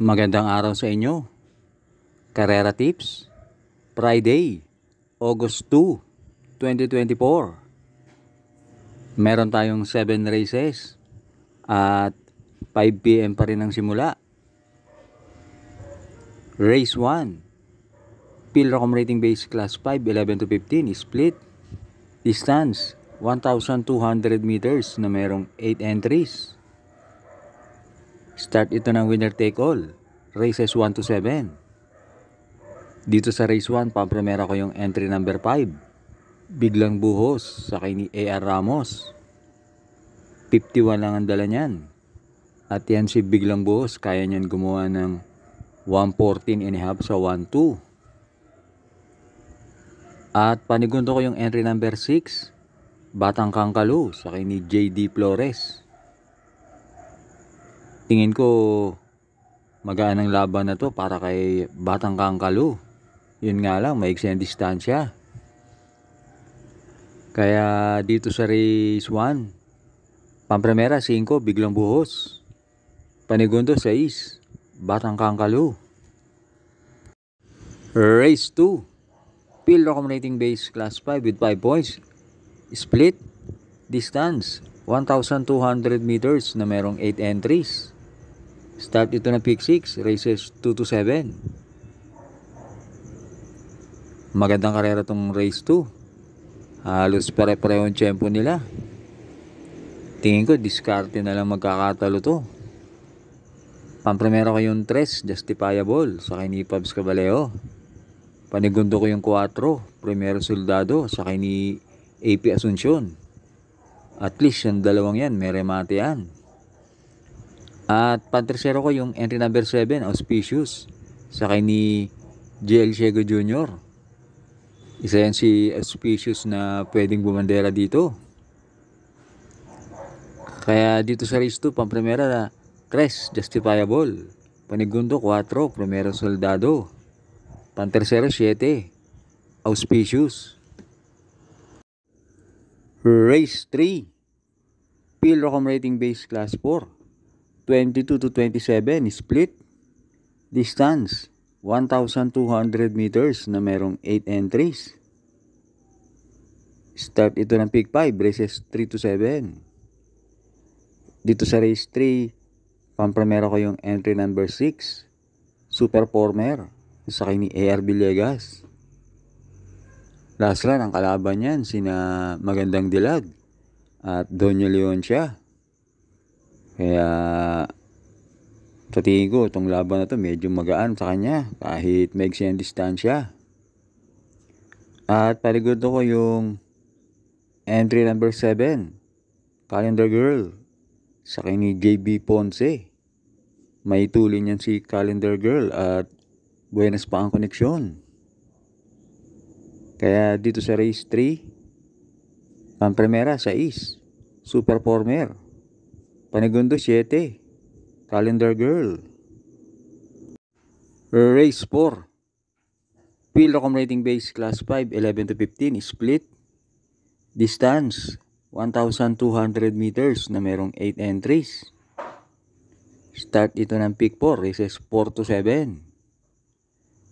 Magandang araw sa inyo. Karera Tips, Friday, August 2, 2024. Meron tayong 7 races at 5 PM pa rin ang simula. Race 1, Pilracom Rating Base Class 5, 11 to 15, split. Distance, 1,200 meters na merong 8 entries. Start ito ng winner take all, races 1 to 7. Dito sa race 1, pampremera ko yung entry number 5. Biglang Buhos, sakay ni A.R. Ramos. 51 lang ang dala niyan. At yan si Biglang Buhos, kaya niyan gumawa ng 114.5 sa 1-2. At panigundo ko yung entry number 6. Batang Kangkalu, sakay ni J.D. Flores. Tingin ko magaan ang laban na to para kay Batang Kangkalu. Yun nga lang, maiksi ang distansya. Kaya dito sa race 1, pampremera 5, Biglang Buhos. Panigundo 6, Batang Kangkalu. Race 2, Pilracom Rating Base Class 5 with 5 points. Split. Distance, 1,200 meters na merong 8 entries. Start ito ng pick 6, races 2 to 7. Magandang karera tong race 2. Halos pare-pareho ang tempo nila. Tingin ko diskarte na lang magkakatalo to. Pampremera ko yung 3, Justifiable, sa kay ni Pabs Caballeo. Panigundo ko yung 4, Primero Soldado, sa kay ni AP Asuncion. At least yung dalawang yan, may remate yan. At pantersero ko yung entry number 7, Auspicious, sa kay ni JL Ciego Jr. Isa yan si Auspicious na pwedeng bumandera dito. Kaya dito sa race 2, pampremera 3, Justifiable. Panigundo 4, Primero Soldado. Pantersero 7, Auspicious. Race 3, Pilracom Rating Base Class 4, 22 to 27, split. Distance, 1,200 meters na merong 8 entries. Start ito ng pick 5, races 3 to 7. Dito sa race 3, pampremera ko yung entry number 6, Superformer, sa kay ni A.R. Villegas. Last run, ang kalaban yan, sina Magandang Dilag at Doña Leoncia. Kaya sa tingin ko, itong laban na to medyo magaan sa kanya kahit maiksi ang distansya. At paligudo ko yung entry number 7, Calendar Girl, sa kay ni JB Ponce. May tulin yan si Calendar Girl at buenas pa ang koneksyon. Kaya dito sa race 3, pampremera 6, Superformer. Panigundo 7, Calendar Girl. Race 4, Pilracom Rating Base Class 5, 11 to 15, split. Distance, 1,200 meters na merong 8 entries. Start ito ng pick 4, races 4 to 7.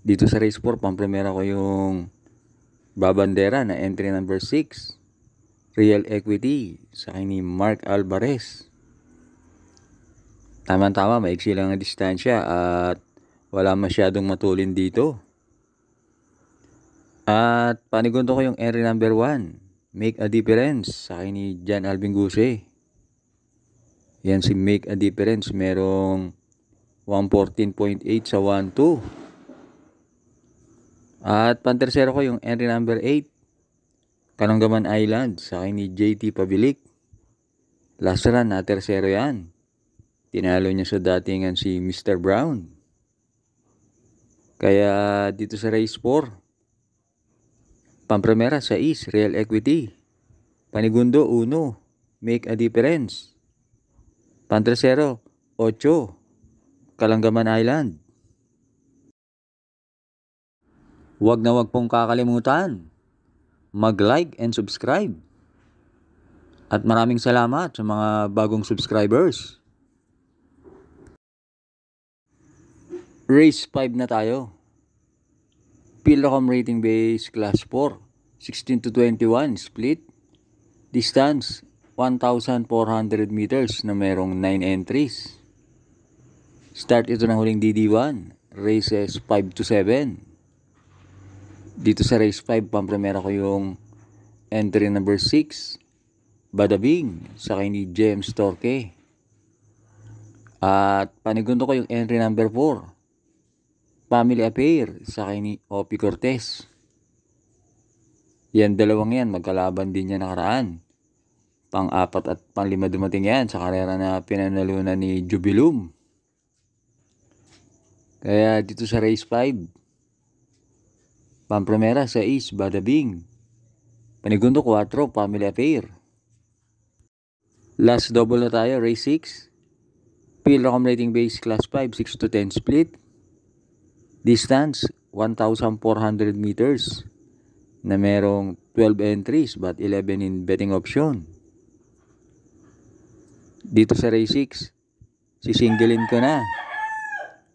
Dito sa race 4, pampremera ko yung babandera na entry number 6, Real Equity, sa kay ni Mark Alvarez. Tama-tama, maiksi lang ang distansya at wala masyadong matulin dito. At panigundo ko yung entry number 1, Make a Difference, sa kay ni John Alvin Guse. Yan si Make a Difference, merong 114.8 sa 1-2. At pantersero ko yung entry number 8, Kalanggaman Island, sa kay ni JT Pabilik. Last run na tersero yan. Tinalo niya sa datingan si Mr. Brown. Kaya dito sa race 4, pampremera 6, Real Equity. Panigundo 1, Make a Difference. Pantersero 8, Kalanggaman Island. Huwag na huwag pong kakalimutan mag-like and subscribe. At maraming salamat sa mga bagong subscribers. Race 5 na tayo. Pilocom rating base class 4. 16 to 21 split. Distance 1,400 meters na merong 9 entries. Start ito ng huling DD1. Races 5 to 7. Dito sa race 5, pampremera ko yung entry number 6. Badabing sa kay ni James Torque. At panigundo ko yung entry number 4. Family Affair sa kay ni Opi Cortez. Yan dalawang yan, magkalaban din yan nakaraan. Pang-4 at pang-5 dumating yan sa karera na pinanalunan ni Jubilum. Kaya dito sa race 5, pampremera sa East, Badabing. Panigundo 4, Family Affair. Last double na tayo, race 6. Pilocom rating base class 5, 6 to 10 split. Distance 1,400 meters na merong 12 entries but 11 in betting option. Dito sa race 6, sisingilin ko na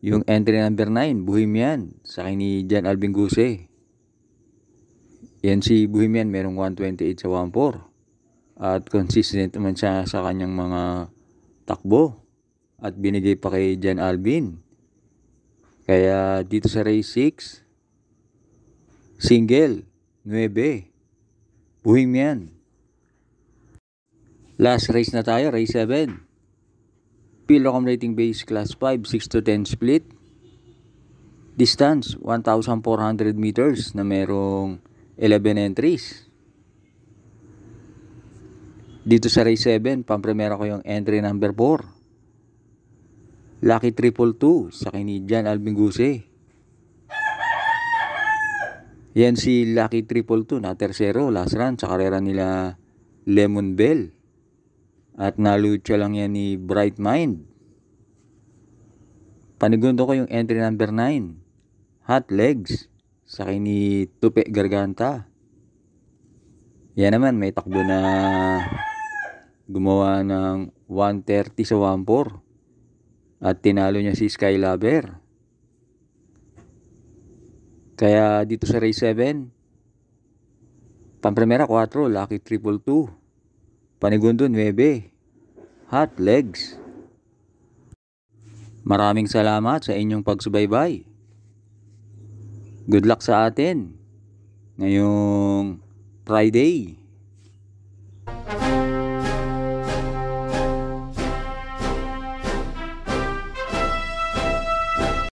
yung entry number 9, Bohemian sa kay ni Jan Alvin Guse. Yan si Bohemian, merong 128 sa 1-4 at consistent naman siya sa kanyang mga takbo at binigay pa kay Jan Alvin. Kaya dito sa race 6, single, 9, Bohemian. Last race na tayo, race 7. Pilocom rating base class 5, 6 to 10 split. Distance, 1,400 meters na merong 11 entries. Dito sa race 7, pampremera ko yung entry number 4. Lucky 222 sa kay ni Jan Alvin Guse. Yan si Lucky 222 na tersero last run sa karera nila Lemon Bell. At nalucha lang yan ni Bright Mind. Panigundo ko yung entry number 9. Hot Legs sa kay ni Tupe Garganta. Yan naman, may takbo na gumawa ng 130 sa 1-4. At tinalo niya si Skylover. Kaya dito sa race 7, pampremera 4, Lucky 222. Panigundo 9, Hot Legs. Maraming salamat sa inyong pagsubaybay. Good luck sa atin ngayong Friday.